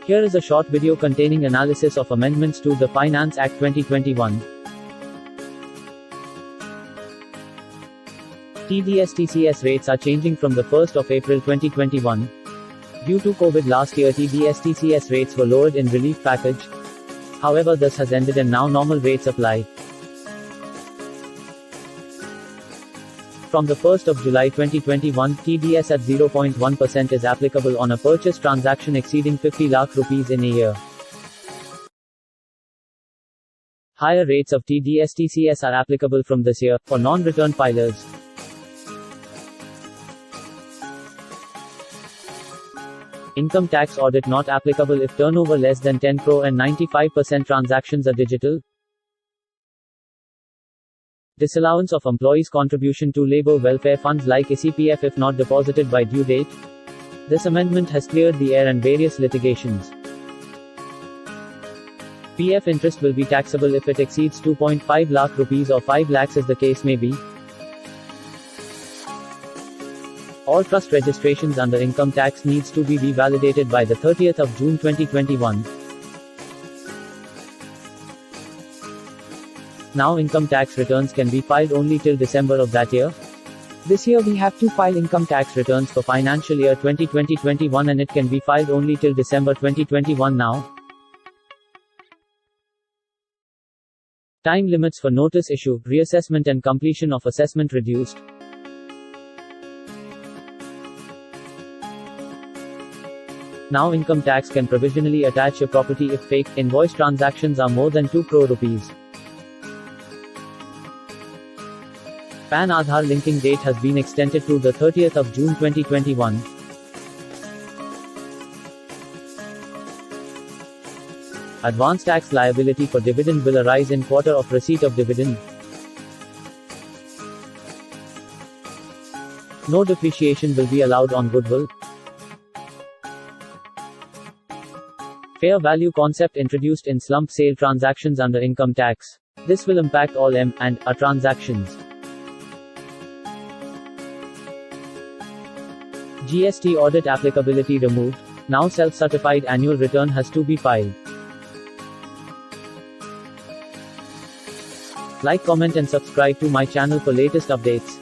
Here is a short video containing analysis of amendments to the Finance Act 2021. TDS-TCS rates are changing from the 1st of April 2021. Due to COVID last year, TDS-TCS rates were lowered in relief package. However, this has ended and now normal rates apply. From the 1st of July 2021, TDS at 0.1% is applicable on a purchase transaction exceeding 50 lakh rupees in a year. Higher rates of TDS-TCS are applicable from this year, for non-return filers. Income tax audit not applicable if turnover less than 10 crore and 95% transactions are digital. Disallowance of employees' contribution to labor welfare funds like CPF if not deposited by due date. This amendment has cleared the air and various litigations. PF interest will be taxable if it exceeds 2.5 lakh rupees or 5 lakhs as the case may be. All trust registrations under income tax needs to be revalidated by the 30th of June 2021. Now income tax returns can be filed only till December of that year. This year we have to file income tax returns for financial year 2020-21 and it can be filed only till December 2021 now. Time limits for notice issue, reassessment and completion of assessment reduced. Now income tax can provisionally attach a property if fake invoice transactions are more than 2 crore rupees. PAN Aadhaar linking date has been extended to the 30th of June 2021. Advance tax liability for dividend will arise in quarter of receipt of dividend. No depreciation will be allowed on goodwill. Fair value concept introduced in slump sale transactions under income tax. This will impact all M&A transactions. GST audit applicability removed. Now self-certified annual return has to be filed. Like, comment and subscribe to my channel for latest updates.